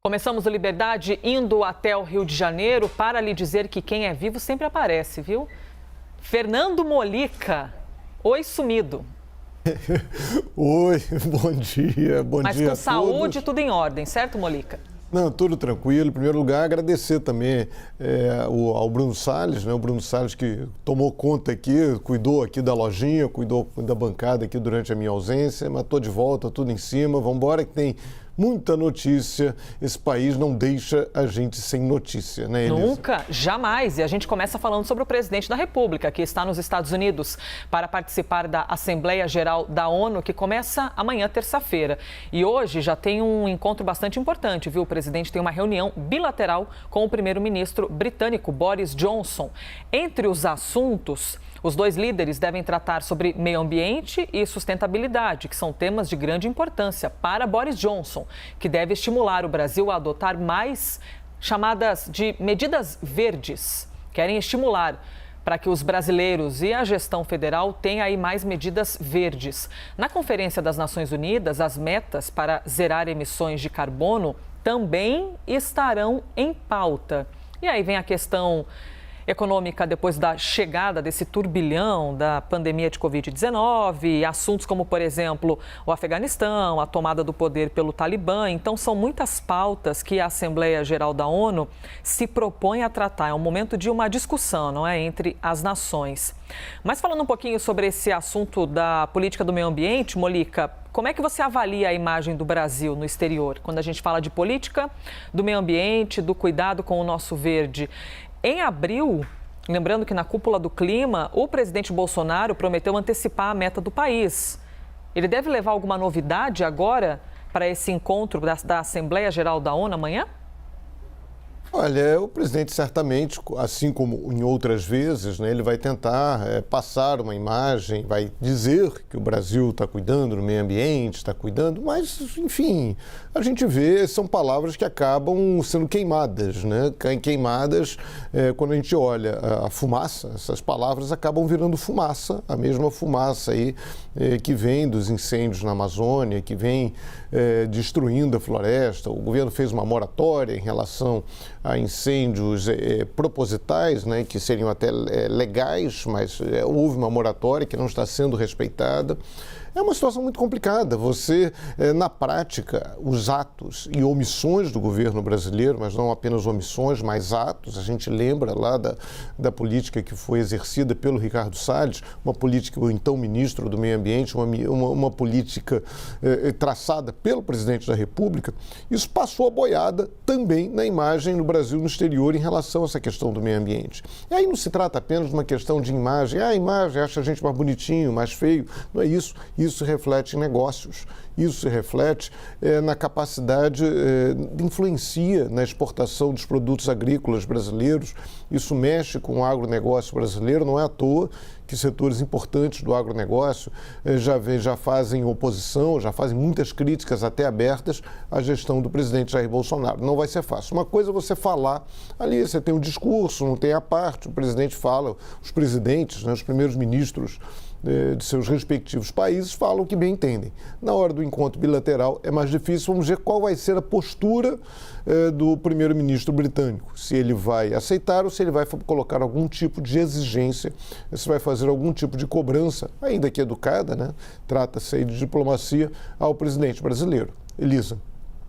Começamos o Liberdade indo até o Rio de Janeiro para lhe dizer que quem é vivo sempre aparece, viu? Fernando Molica, oi sumido. Oi, bom dia, bom dia a todos. Mas com saúde tudo em ordem, certo, Molica? Não, tudo tranquilo. Em primeiro lugar, agradecer também ao Bruno Salles, né? O Bruno Salles que tomou conta aqui, cuidou aqui da lojinha, cuidou da bancada aqui durante a minha ausência, mas estou de volta, tudo em cima, vamos embora que tem muita notícia. Esse país não deixa a gente sem notícia, né, Elisa? Nunca, jamais. E a gente começa falando sobre o presidente da República, que está nos Estados Unidos para participar da Assembleia Geral da ONU, que começa amanhã, terça-feira. E hoje já tem um encontro bastante importante, viu? O presidente tem uma reunião bilateral com o primeiro-ministro britânico, Boris Johnson. Entre os assuntos, os dois líderes devem tratar sobre meio ambiente e sustentabilidade, que são temas de grande importância para Boris Johnson, que deve estimular o Brasil a adotar mais chamadas de medidas verdes. Querem estimular para que os brasileiros e a gestão federal tenham aí mais medidas verdes. Na Conferência das Nações Unidas, as metas para zerar emissões de carbono também estarão em pauta. E aí vem a questão econômica depois da chegada desse turbilhão da pandemia de Covid-19, assuntos como, por exemplo, o Afeganistão, a tomada do poder pelo Talibã. Então, são muitas pautas que a Assembleia Geral da ONU se propõe a tratar. É um momento de uma discussão, não é, entre as nações. Mas falando um pouquinho sobre esse assunto da política do meio ambiente, Molica, como é que você avalia a imagem do Brasil no exterior, quando a gente fala de política do meio ambiente, do cuidado com o nosso verde? Em abril, lembrando que na cúpula do clima, o presidente Bolsonaro prometeu antecipar a meta do país. Ele deve levar alguma novidade agora para esse encontro da Assembleia Geral da ONU amanhã? Olha, o presidente certamente, assim como em outras vezes, né, ele vai tentar passar uma imagem, vai dizer que o Brasil está cuidando do meio ambiente, está cuidando, mas, enfim, a gente vê, são palavras que acabam sendo queimadas, né? Queimadas quando a gente olha a fumaça, essas palavras acabam virando fumaça, a mesma fumaça aí que vem dos incêndios na Amazônia, que vem destruindo a floresta. O governo fez uma moratória em relação a incêndios propositais, né, que seriam até legais, mas houve uma moratória que não está sendo respeitada. É uma situação muito complicada. Você, na prática, os atos e omissões do governo brasileiro, mas não apenas omissões, mas atos, a gente lembra lá da política que foi exercida pelo Ricardo Salles, uma política, o então ministro do Meio Ambiente, uma política traçada pelo presidente da República, isso passou a boiada também na imagem do Brasil no exterior em relação a essa questão do meio ambiente. E aí não se trata apenas de uma questão de imagem, a imagem acha a gente mais bonitinho, mais feio, não é isso. Isso se reflete em negócios, isso se reflete na capacidade, influencia na exportação dos produtos agrícolas brasileiros, isso mexe com o agronegócio brasileiro, não é à toa que setores importantes do agronegócio já fazem oposição, já fazem muitas críticas até abertas à gestão do presidente Jair Bolsonaro. Não vai ser fácil. Uma coisa é você falar, ali você tem um discurso, não tem a parte, o presidente fala, os presidentes, né, os primeiros ministros de seus respectivos países falam o que bem entendem. Na hora do encontro bilateral é mais difícil, vamos ver qual vai ser a postura do primeiro-ministro britânico, se ele vai aceitar ou se ele vai colocar algum tipo de exigência, se vai fazer algum tipo de cobrança, ainda que educada, né? Trata-se aí de diplomacia ao presidente brasileiro. Elisa.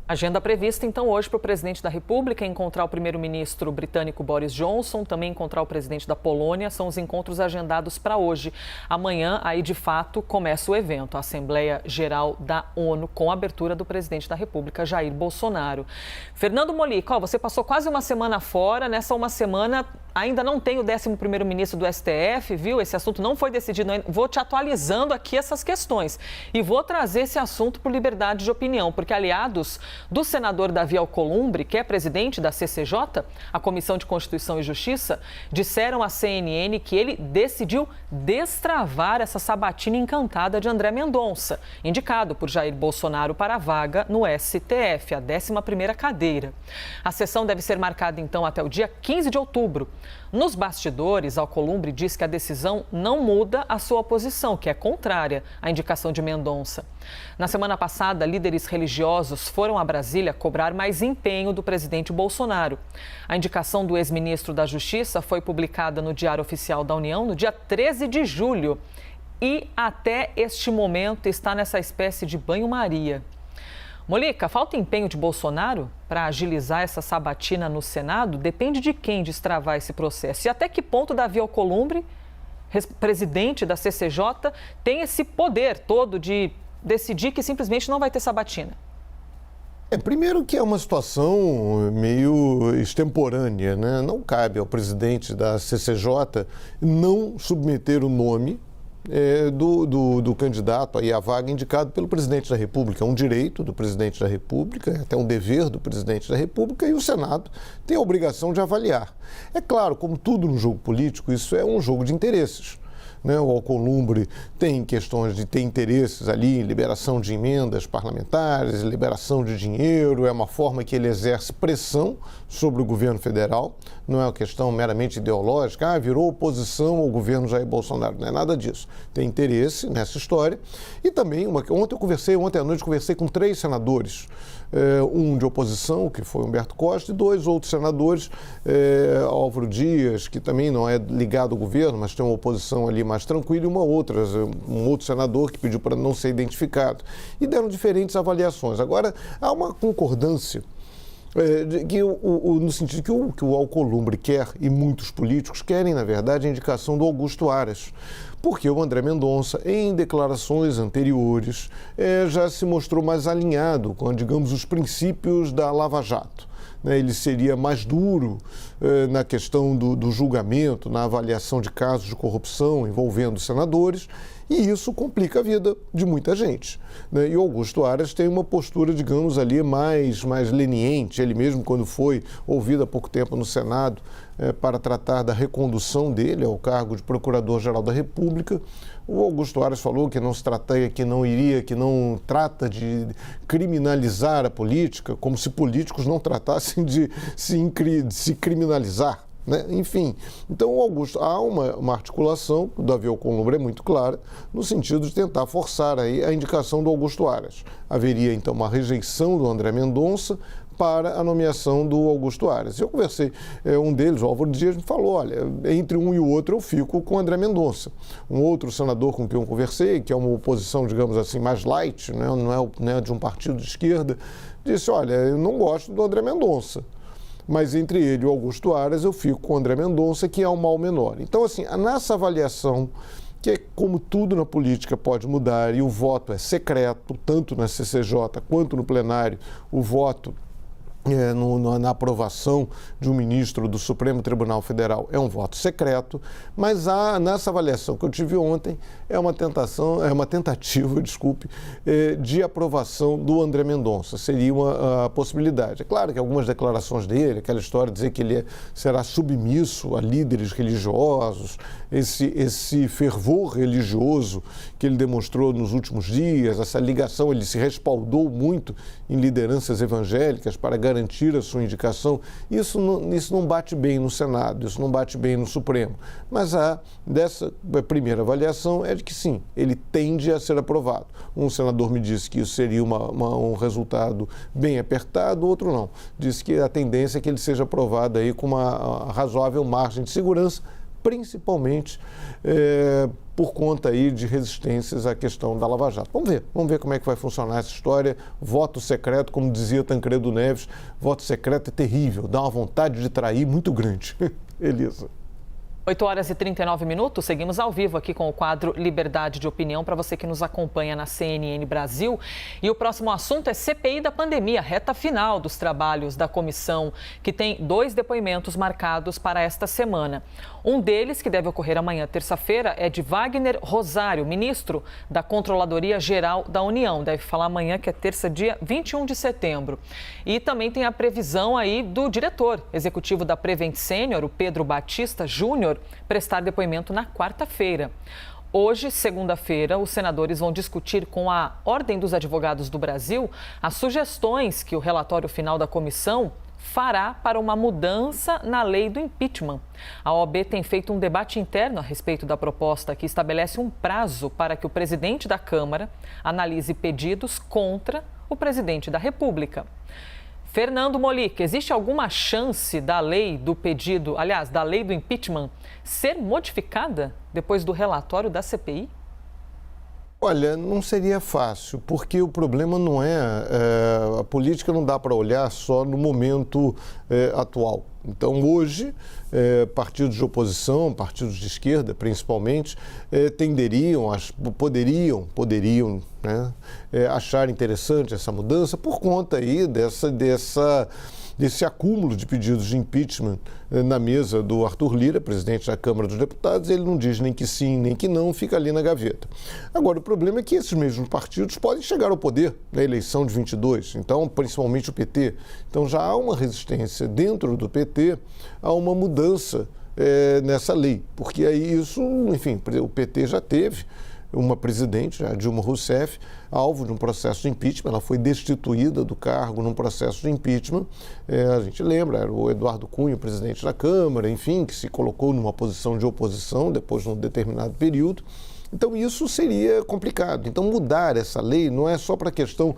Agenda prevista, então, hoje para o presidente da República encontrar o primeiro-ministro britânico Boris Johnson, também encontrar o presidente da Polônia, são os encontros agendados para hoje. Amanhã, aí, de fato, começa o evento, a Assembleia Geral da ONU, com a abertura do presidente da República, Jair Bolsonaro. Fernando Molica, você passou quase uma semana fora, nessa uma semana ainda não tem o 11º ministro do STF, viu? Esse assunto não foi decidido ainda. Vou te atualizando aqui essas questões e vou trazer esse assunto por liberdade de opinião, porque aliados do senador Davi Alcolumbre, que é presidente da CCJ, a Comissão de Constituição e Justiça, disseram à CNN que ele decidiu destravar essa sabatina encantada de André Mendonça, indicado por Jair Bolsonaro para a vaga no STF, a 11ª cadeira. A sessão deve ser marcada, então, até o dia 15 de outubro. Nos bastidores, Alcolumbre diz que a decisão não muda a sua posição, que é contrária à indicação de Mendonça. Na semana passada, líderes religiosos foram a Brasília cobrar mais empenho do presidente Bolsonaro. A indicação do ex-ministro da Justiça foi publicada no Diário Oficial da União no dia 13 de julho e até este momento está nessa espécie de banho-maria. Molica, falta empenho de Bolsonaro para agilizar essa sabatina no Senado? Depende de quem destravar esse processo. E até que ponto Davi Alcolumbre, presidente da CCJ, tem esse poder todo de decidir que simplesmente não vai ter sabatina? Primeiro que é uma situação meio extemporânea, né? Não cabe ao presidente da CCJ não submeter o nome do candidato aí à vaga indicado pelo presidente da República. É um direito do presidente da República, é até um dever do presidente da República, e o Senado tem a obrigação de avaliar. É claro, como tudo no jogo político, isso é um jogo de interesses. O Alcolumbre tem questões de ter interesses ali em liberação de emendas parlamentares, liberação de dinheiro, é uma forma que ele exerce pressão sobre o governo federal, não é uma questão meramente ideológica, virou oposição ao governo Jair Bolsonaro, não é nada disso. Tem interesse nessa história. E também, ontem à noite conversei com 3 senadores, um de oposição, que foi Humberto Costa, e 2 outros senadores, Álvaro Dias, que também não é ligado ao governo, mas tem uma oposição ali mais tranquila, e um outro senador que pediu para não ser identificado. E deram diferentes avaliações. Agora, há uma concordância no sentido que o Alcolumbre quer, e muitos políticos querem, na verdade, a indicação do Augusto Aras. Porque o André Mendonça, em declarações anteriores, já se mostrou mais alinhado com, digamos, os princípios da Lava Jato. Ele seria mais duro na questão do julgamento, na avaliação de casos de corrupção envolvendo senadores, e isso complica a vida de muita gente. E o Augusto Aras tem uma postura, digamos, ali mais leniente. Ele mesmo, quando foi ouvido há pouco tempo no Senado para tratar da recondução dele ao cargo de Procurador-Geral da República, o Augusto Aras falou que não trata de criminalizar a política, como se políticos não tratassem de se criminalizar. Enfim, então há uma articulação, o Davi Alcolumbre é muito clara, no sentido de tentar forçar aí a indicação do Augusto Aras. Haveria então uma rejeição do André Mendonça para a nomeação do Augusto Aras. Eu conversei, um deles, o Álvaro Dias, me falou, olha, entre um e o outro eu fico com o André Mendonça. Um outro senador com quem eu conversei, que é uma oposição, digamos assim, mais light, não é de um partido de esquerda, disse, olha, eu não gosto do André Mendonça. Mas entre ele e o Augusto Aras eu fico com o André Mendonça, que é um mal menor. Então, assim, nessa avaliação, que é como tudo na política pode mudar, e o voto é secreto, tanto na CCJ quanto no plenário, o voto na aprovação de um ministro do Supremo Tribunal Federal é um voto secreto, mas nessa avaliação que eu tive ontem é uma tentativa, de aprovação do André Mendonça. Seria uma possibilidade. É claro que algumas declarações dele, aquela história de dizer que ele será submisso a líderes religiosos, esse fervor religioso que ele demonstrou nos últimos dias, essa ligação, ele se respaldou muito em lideranças evangélicas para garantir a sua indicação, isso não bate bem no Senado, isso não bate bem no Supremo. Mas dessa primeira avaliação é de que sim, ele tende a ser aprovado. Um senador me disse que isso seria um resultado bem apertado, outro não. Disse que a tendência é que ele seja aprovado aí com uma razoável margem de segurança, principalmente por conta aí de resistências à questão da Lava Jato. Vamos ver como é que vai funcionar essa história. Voto secreto, como dizia Tancredo Neves, voto secreto é terrível, dá uma vontade de trair muito grande. Elisa. 8h39, seguimos ao vivo aqui com o quadro Liberdade de Opinião para você que nos acompanha na CNN Brasil. E o próximo assunto é CPI da pandemia, reta final dos trabalhos da comissão, que tem 2 depoimentos marcados para esta semana. Um deles, que deve ocorrer amanhã, terça-feira, é de Wagner Rosário, ministro da Controladoria Geral da União. Deve falar amanhã, que é terça, dia 21 de setembro. E também tem a previsão aí do diretor executivo da Prevent Senior, o Pedro Batista Júnior, prestar depoimento na quarta-feira. Hoje, segunda-feira, os senadores vão discutir com a Ordem dos Advogados do Brasil as sugestões que o relatório final da comissão fará para uma mudança na lei do impeachment. A OAB tem feito um debate interno a respeito da proposta que estabelece um prazo para que o presidente da Câmara analise pedidos contra o presidente da República. Fernando Molic, existe alguma chance da lei do pedido, aliás, da lei do impeachment, ser modificada depois do relatório da CPI? Olha, não seria fácil, porque o problema não é a política não dá para olhar só no momento atual. Então, hoje, partidos de oposição, partidos de esquerda, principalmente, poderiam né, achar interessante essa mudança por conta aí desse acúmulo de pedidos de impeachment na mesa do Arthur Lira, presidente da Câmara dos Deputados. Ele não diz nem que sim, nem que não, fica ali na gaveta. Agora, o problema é que esses mesmos partidos podem chegar ao poder na eleição de 22, então, principalmente o PT. Então, já há uma resistência dentro do PT a uma mudança nessa lei, porque aí isso, enfim, o PT já teve uma presidente, a Dilma Rousseff, alvo de um processo de impeachment. Ela foi destituída do cargo num processo de impeachment. A gente lembra, era o Eduardo Cunha, o presidente da Câmara, enfim, que se colocou numa posição de oposição depois de um determinado período. Então, isso seria complicado. Então, mudar essa lei não é só para a questão,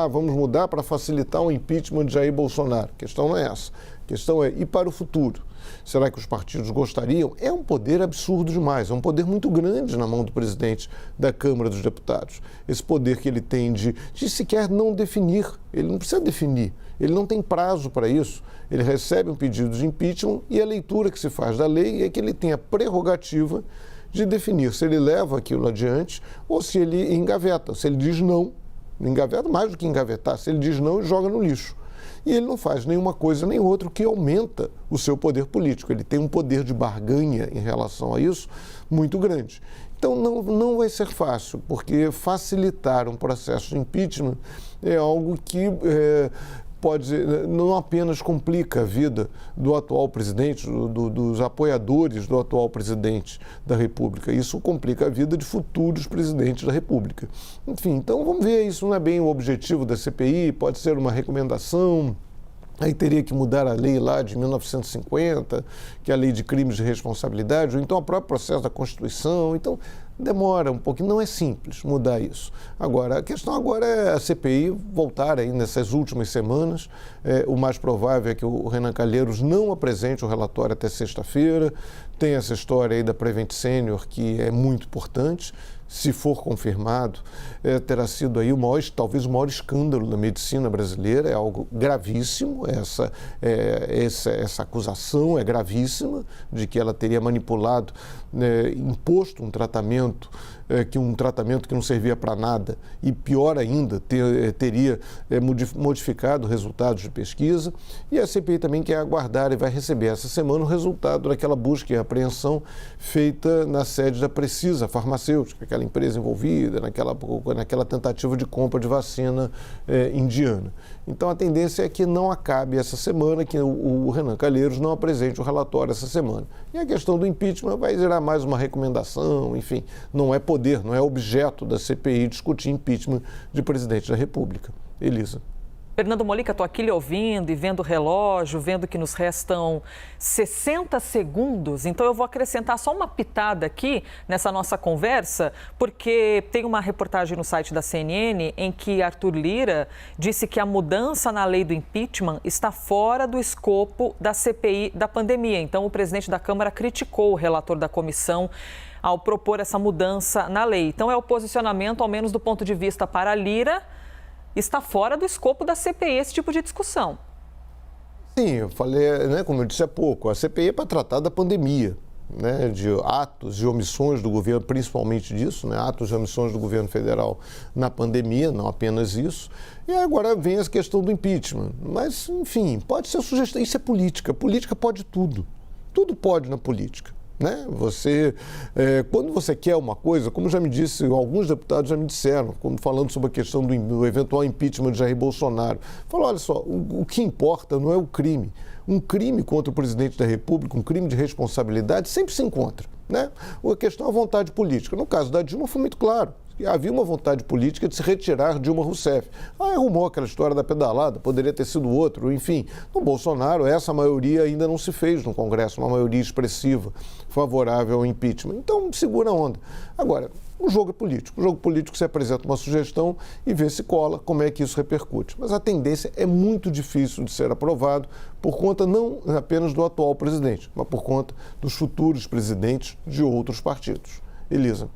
vamos mudar para facilitar o impeachment de Jair Bolsonaro. A questão não é essa. A questão é, e para o futuro? Será que os partidos gostariam? É um poder absurdo demais, é um poder muito grande na mão do presidente da Câmara dos Deputados. Esse poder que ele tem de sequer não definir, ele não precisa definir, ele não tem prazo para isso. Ele recebe um pedido de impeachment e a leitura que se faz da lei é que ele tem a prerrogativa de definir se ele leva aquilo adiante ou se ele engaveta. Se ele diz não, engaveta mais do que engavetar, se ele diz não, ele joga no lixo. E ele não faz nenhuma coisa nem outra, o que aumenta o seu poder político. Ele tem um poder de barganha em relação a isso muito grande. Então, não vai ser fácil, porque facilitar um processo de impeachment é algo que não apenas complica a vida do atual presidente, dos apoiadores do atual presidente da República, isso complica a vida de futuros presidentes da República. Enfim, então vamos ver, isso não é bem o objetivo da CPI, pode ser uma recomendação. Aí teria que mudar a lei lá de 1950, que é a lei de crimes de responsabilidade, ou então o próprio processo da Constituição. Então, demora um pouquinho, não é simples mudar isso. Agora, a questão agora é a CPI voltar aí nessas últimas semanas. O mais provável é que o Renan Calheiros não apresente o relatório até sexta-feira. Tem essa história aí da Prevent Senior, que é muito importante. Se for confirmado, terá sido aí talvez o maior escândalo da medicina brasileira. É algo gravíssimo, essa acusação é gravíssima de que ela teria manipulado, imposto um tratamento que não servia para nada e, pior ainda, teria modificado resultados de pesquisa. E a CPI também quer aguardar e vai receber essa semana o resultado daquela busca e apreensão feita na sede da Precisa Farmacêutica, aquela empresa envolvida naquela tentativa de compra de vacina indiana. Então, a tendência é que não acabe essa semana, que o Renan Calheiros não apresente o relatório essa semana. E a questão do impeachment vai gerar mais uma recomendação, enfim, não é poder, não é objeto da CPI discutir impeachment de presidente da República. Elisa. Fernando Molic, estou aqui lhe ouvindo e vendo o relógio, vendo que nos restam 60 segundos. Então, eu vou acrescentar só uma pitada aqui nessa nossa conversa, porque tem uma reportagem no site da CNN em que Arthur Lira disse que a mudança na lei do impeachment está fora do escopo da CPI da pandemia. Então, o presidente da Câmara criticou o relator da comissão ao propor essa mudança na lei. Então, é o posicionamento, ao menos do ponto de vista para Lira, está fora do escopo da CPI esse tipo de discussão. Sim, eu falei, como eu disse há pouco, a CPI é para tratar da pandemia, de atos e omissões do governo, principalmente disso, atos e omissões do governo federal na pandemia, não apenas isso. E agora vem essa questão do impeachment. Mas, enfim, pode ser sugestão, isso é política. Política pode tudo. Tudo pode na política. Quando você quer uma coisa, como já me disse, alguns deputados já me disseram, falando sobre a questão do eventual impeachment de Jair Bolsonaro, falou, olha só, o que importa não é o crime. Um crime contra o presidente da República, um crime de responsabilidade, sempre se encontra. A questão é a vontade política. No caso da Dilma foi muito claro. que havia uma vontade política de se retirar Dilma Rousseff. Arrumou aquela história da pedalada, poderia ter sido outro, enfim. No Bolsonaro, essa maioria ainda não se fez no Congresso, uma maioria expressiva favorável ao impeachment. Então, segura a onda. Agora, o jogo é político. O jogo político se apresenta uma sugestão e vê se cola, como é que isso repercute. Mas a tendência é muito difícil de ser aprovado por conta não apenas do atual presidente, mas por conta dos futuros presidentes de outros partidos. Elisa.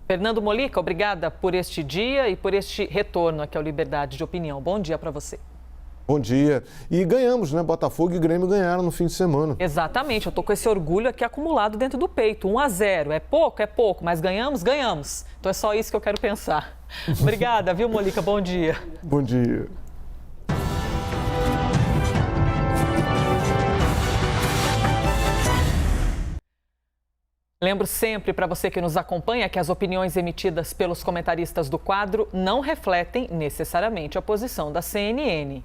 Fernando Molica, obrigada por este dia e por este retorno aqui ao Liberdade de Opinião. Bom dia para você. Bom dia. E ganhamos, né? Botafogo e Grêmio ganharam no fim de semana. Exatamente, eu tô com esse orgulho aqui acumulado dentro do peito. 1-0, é pouco, mas ganhamos. Então é só isso que eu quero pensar. Obrigada, viu, Molica? Bom dia. Bom dia. Lembro sempre para você que nos acompanha que as opiniões emitidas pelos comentaristas do quadro não refletem necessariamente a posição da CNN.